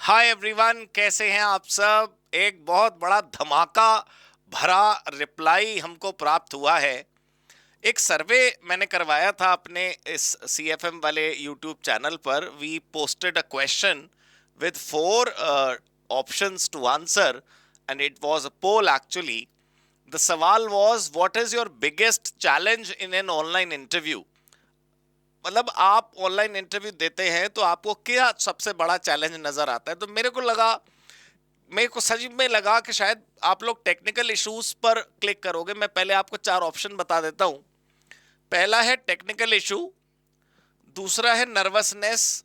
Hi everyone, कैसे हैं आप सब। एक बहुत बड़ा धमाका भरा रिप्लाई हमको प्राप्त हुआ है। एक सर्वे मैंने करवाया था अपने इस सीएफएम वाले यूट्यूब चैनल पर। We posted a question with four options to answer and it was a poll actually. The सवाल was, what is your biggest challenge in an online interview. मतलब आप ऑनलाइन इंटरव्यू देते हैं तो आपको क्या सबसे बड़ा चैलेंज नजर आता है। तो मेरे को सच में लगा कि शायद आप लोग टेक्निकल इश्यूज पर क्लिक करोगे। मैं पहले आपको चार ऑप्शन बता देता हूं। पहला है टेक्निकल इशू, दूसरा है नर्वसनेस,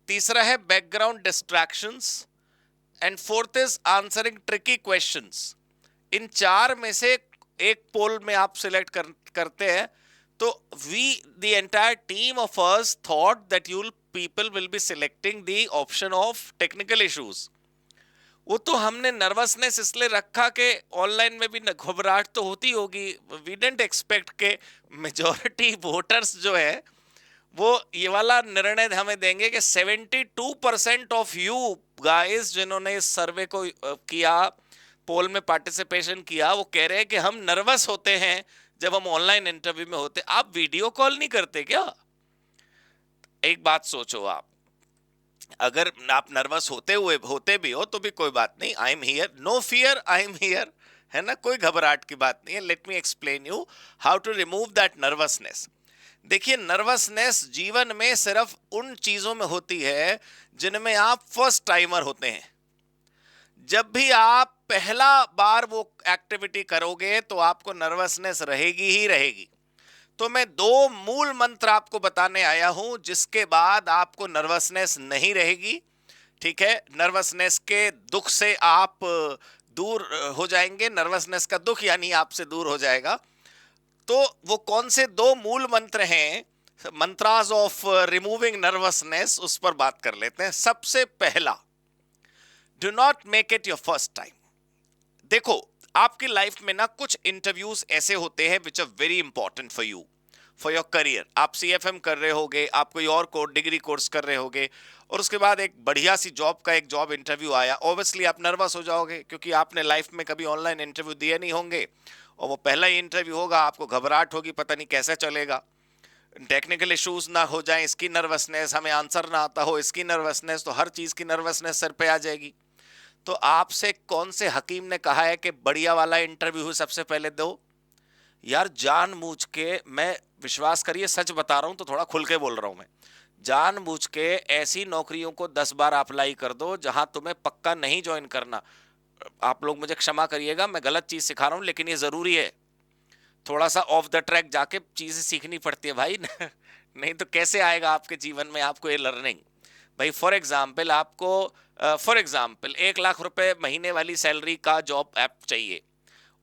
तीसरा है background distractions and fourth is answering tricky questions. इन चार में से एक पोल में आप सिलेक्ट करते हैं। तो we the entire team of us thought that you people will be selecting the option of technical issues. वो तो हमने नर्वसनेस इसलिए रखा कि ऑनलाइन में भी घबराहट तो होती होगी। वी डेंट एक्सपेक्ट के मेजोरिटी वोटर्स जो है वो ये वाला निर्णय हमें देंगे कि 72% ऑफ यू गाइस जिन्होंने इस सर्वे को किया, पोल में पार्टिसिपेशन किया, वो कह रहे हैं कि हम नर्वस होते हैं जब हम ऑनलाइन इंटरव्यू में होते। आप वीडियो कॉल नहीं करते क्या? एक बात सोचो आप, अगर आप नर्वस होते भी हो तो भी कोई बात नहीं। I am here, no fear, I am here, है ना। कोई घबराहट की बात नहीं है। Let me explain you how to remove that nervousness. देखिए, नर्वसनेस जीवन में सिर्फ उन चीजों में होती है जिनमें आप फर्स्ट टाइमर होते हैं। जब भी आप पहला बार वो एक्टिविटी करोगे तो आपको नर्वसनेस रहेगी ही रहेगी। तो मैं दो मूल मंत्र आपको बताने आया हूं जिसके बाद आपको नर्वसनेस नहीं रहेगी। ठीक है, नर्वसनेस के दुख से आप दूर हो जाएंगे। नर्वसनेस का दुख यानी आपसे दूर हो जाएगा। तो वो कौन से दो मूल मंत्र हैं, मंत्रास ऑफ रिमूविंग नर्वसनेस, उस पर बात कर लेते हैं। सबसे पहला, do not make it your first time. देखो, आपकी लाइफ में ना कुछ इंटरव्यूज ऐसे होते हैं which are very important for you, for your career. आप सीएफएम कर रहे होगे, आप कोई और डिग्री कोर्स कर रहे होगे, और उसके बाद एक बढ़िया सी जॉब का एक जॉब इंटरव्यू आया। ऑब्वियसली आप नर्वस हो जाओगे क्योंकि आपने लाइफ में कभी ऑनलाइन इंटरव्यू दिए नहीं होंगे और वो पहला ही इंटरव्यू होगा। आपको घबराहट होगी, पता नहीं कैसे चलेगा। टेक्निकल इश्यूज ना हो जाए इसकी नर्वसनेस, हमें आंसर ना आता हो इसकी नर्वसनेस, तो हर चीज की नर्वसनेस सर पे आ जाएगी। तो आपसे कौन से हकीम ने कहा है कि बढ़िया वाला इंटरव्यू सबसे पहले दो? यार जानबूझ के, मैं विश्वास करिए सच बता रहा हूं तो थोड़ा खुल के बोल रहा हूं मैं, जानबूझ के ऐसी नौकरियों को 10 बार अप्लाई कर दो जहां तुम्हें पक्का नहीं ज्वाइन करना। आप लोग मुझे क्षमा करिएगा, मैं गलत चीज सिखा रहा हूं लेकिन ये जरूरी है। थोड़ा सा ऑफ द ट्रैक जाके चीजें सीखनी पड़ती है भाई। नहीं तो कैसे आएगा आपके जीवन में आपको ये लर्निंग। भाई फॉर एग्जाम्पल आपको, फॉर एग्जाम्पल 1 लाख रुपए महीने वाली सैलरी का जॉब ऐप चाहिए,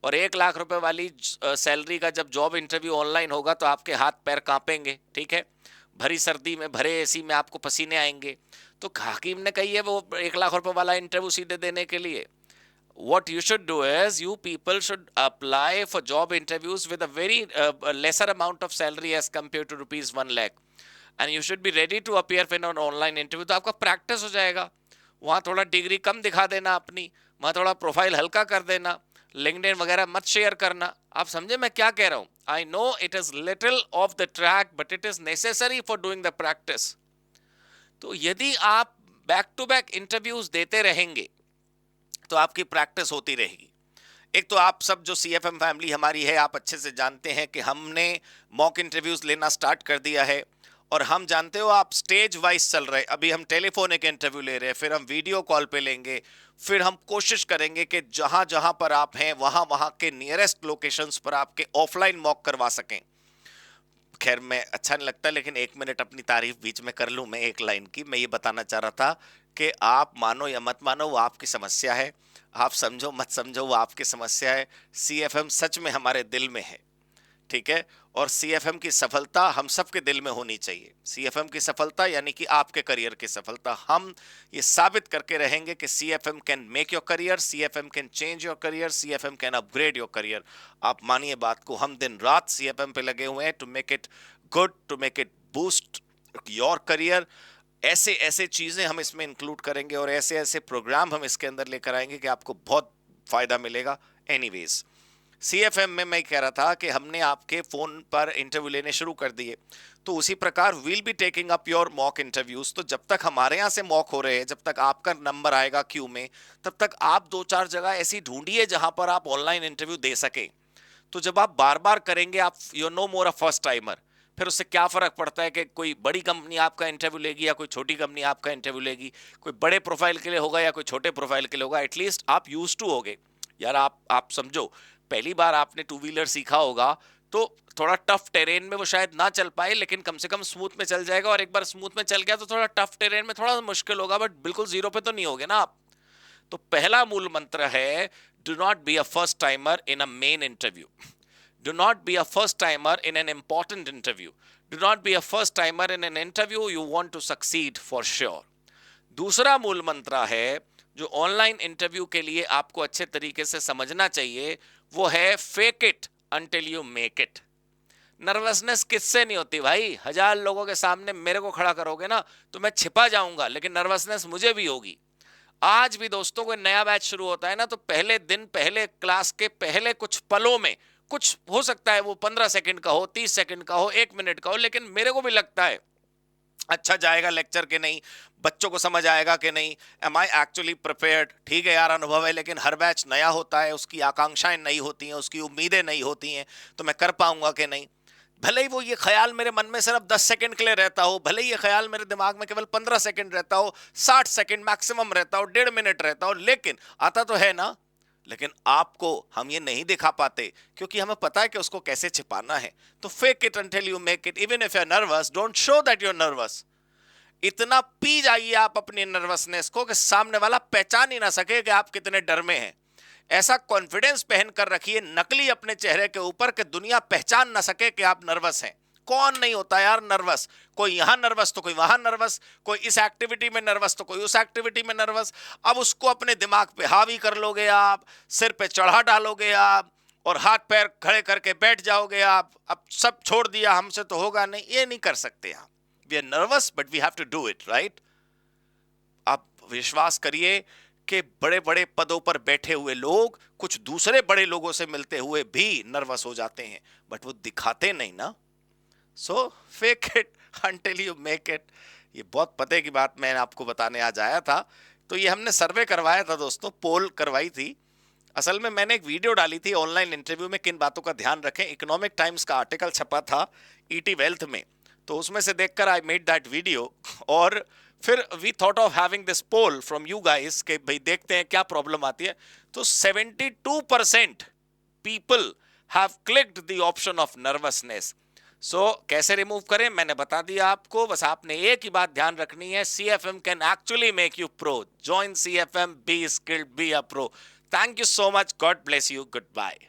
और 1 लाख रुपए वाली सैलरी का जब जॉब इंटरव्यू ऑनलाइन होगा तो आपके हाथ पैर कांपेंगे। ठीक है, भरी सर्दी में भरे एसी में आपको पसीने आएंगे। तो हकीम ने कही है वो 1 लाख रुपए वाला इंटरव्यू सीधे देने के लिए। what you should do is, you people should apply for job interviews with a very lesser amount of salary as compared to rupees 1 lakh, and you should be ready to appear in an online interview। तो आपका practice हो जाएगा। वहाँ थोड़ा degree कम दिखा देना अपनी, वहाँ थोड़ा प्रोफाइल हल्का कर देना, लिंक्डइन वगैरह मत शेयर करना। आप समझे मैं क्या कह रहा हूँ? I know it is little of the track but it is necessary for doing the practice. तो यदि आप बैक टू बैक इंटरव्यूज देते रहेंगे तो आपकी प्रैक्टिस होती रहेगी। एक तो आप सब जो सीएफएम फैमिली हमारी है, आप अच्छे से जानते हैं कि हमने मॉक इंटरव्यूज लेना स्टार्ट कर दिया है। और हम जानते हो आप स्टेज वाइज चल रहे हैं। अभी हम टेलीफोनिक इंटरव्यू ले रहे हैं, फिर हम वीडियो कॉल पे लेंगे, फिर हम कोशिश करेंगे कि जहां जहां पर आप हैं वहां वहां के नियरेस्ट लोकेशंस पर आपके ऑफलाइन मॉक करवा सकें। खैर, मैं अच्छा नहीं लगता लेकिन 1 मिनट अपनी तारीफ बीच में कर लूं मैं एक लाइन की। मैं ये बताना चाह रहा था कि आप मानो या मत मानो वो आपकी समस्या है, आप समझो मत समझो वो आपकी समस्या है। सीएफएम सच में हमारे दिल में है। ठीक है, और सीएफएम की सफलता हम सबके दिल में होनी चाहिए। सीएफएम की सफलता यानी कि आपके करियर की सफलता। हम ये साबित करके रहेंगे कि CFM can make your career, CFM can change your career, CFM can upgrade your career. आप मानिए बात को, हम दिन रात सीएफएम पे लगे हुए हैं to make it good, to make it boost your career. ऐसे ऐसे चीज़ें हम इसमें इंक्लूड करेंगे और ऐसे ऐसे प्रोग्राम हम इसके अंदर लेकर आएंगे कि आपको बहुत फ़ायदा मिलेगा। एनीवेज, सीएफएम में मैं कह रहा था कि हमने आपके फ़ोन पर इंटरव्यू लेने शुरू कर दिए, तो उसी प्रकार will be taking up your mock interviews. तो जब तक हमारे यहाँ से मॉक हो रहे हैं, जब तक आपका नंबर आएगा क्यू में, तब तक आप दो चार जगह ऐसी ढूंढिए जहां पर आप ऑनलाइन इंटरव्यू दे सकें। तो जब आप बार बार करेंगे, आप you know more a first timer, फिर उससे क्या फर्क पड़ता है कि कोई बड़ी कंपनी आपका इंटरव्यू लेगी या कोई छोटी कंपनी आपका इंटरव्यू लेगी, कोई बड़े प्रोफाइल के लिए होगा या कोई छोटे प्रोफाइल के लिए होगा, एटलीस्ट आप यूज टू होगे। यार आप समझो, पहली बार आपने टू व्हीलर सीखा होगा तो थोड़ा टफ टेरेन में वो शायद ना चल पाए, लेकिन कम से कम स्मूथ में चल जाएगा। और एक बार स्मूथ में चल गया तो थोड़ा टफ टेरेन में थोड़ा मुश्किल होगा, बट बिल्कुल जीरो पे तो नहीं होगे ना आप। तो पहला मूल मंत्र है, do not be a first timer in a main interview, do not be a first timer in an important interview, do not be a first timer in an interview you want to succeed for sure. दूसरा मूल मंत्र है जो online interview के लिए आपको अच्छे तरीके से समझना चाहिए, वो है fake it until you make it. Nervousness किससे नहीं होती भाई? 1000 लोगों के सामने मेरे को खड़ा करोगे ना तो मैं छिपा जाऊंगा, लेकिन नर्वसनेस मुझे भी होगी। आज भी दोस्तों, कोई नया बैच शुरू होता है ना, तो पहले दिन, पहले क्लास के पहले कुछ पलों में, कुछ हो सकता है वो 15 सेकंड का हो, 30 सेकंड का हो, 1 मिनट का हो, लेकिन मेरे को भी लगता है अच्छा जाएगा लेक्चर के नहीं, बच्चों को समझ आएगा कि नहीं, एम आई एक्चुअली प्रिपेयर्ड। ठीक है यार, अनुभव है, लेकिन हर बैच नया होता है, उसकी आकांक्षाएं नई होती हैं, उसकी उम्मीदें नई होती हैं, तो मैं कर पाऊंगा कि नहीं। भले ही वो ये ख्याल मेरे मन में सिर्फ 10 सेकंड के लिए रहता हो, भले ही ये ख्याल मेरे दिमाग में केवल 15 सेकंड रहता हो, 60 सेकंड मैक्सिमम रहता हो, 1.5 मिनट रहता हो, लेकिन आता तो है ना। लेकिन आपको हम ये नहीं दिखा पाते क्योंकि हमें पता है कि उसको कैसे छिपाना है। तो fake it until you make it. Even if you are nervous, don't show that you are nervous. इतना पी जाइए आप अपनी नर्वसनेस को कि सामने वाला पहचान ही ना सके कि आप कितने डर में हैं। ऐसा कॉन्फिडेंस पहन कर रखिए नकली अपने चेहरे के ऊपर कि दुनिया पहचान ना सके कि आप नर्वस हैं। कौन नहीं होता यार नर्वस? कोई यहां नर्वस तो कोई वहां नर्वस, कोई इस एक्टिविटी में नर्वस तो कोई उस एक्टिविटी में नर्वस। अब उसको अपने दिमाग पे हावी कर लोगे आप, सिर पे चढ़ा डालोगे आप, और हाथ पैर खड़े करके बैठ जाओगे आप, अब सब छोड़ दिया, हमसे तो होगा नहीं, ये नहीं कर सकते आप। We are nervous but we have to do it, right? आप विश्वास करिए कि बड़े बड़े पदों पर बैठे हुए लोग कुछ दूसरे बड़े लोगों से मिलते हुए भी नर्वस हो जाते हैं, बट वो दिखाते नहीं ना। So fake it until you make it. ये बहुत पते की बात मैं आपको बताने आज आया था। तो ये हमने सर्वे करवाया था दोस्तों, पोल करवाई थी। असल में मैंने एक वीडियो डाली थी ऑनलाइन इंटरव्यू में किन बातों का ध्यान रखें। इकोनॉमिक टाइम्स का आर्टिकल छपा था ईटी वेल्थ में, तो उसमें से देखकर आई मेड दैट वीडियो। और फिर we thought of having this poll from you guys कि भाई देखते हैं क्या प्रॉब्लम आती है। तो 72% people have clicked the option of nervousness. So कैसे रिमूव करें मैंने बता दिया आपको, बस आपने एक ही बात ध्यान रखनी है, CFM can actually make you pro. Join CFM, be skilled, be a pro. Thank you so much, God bless you, good bye.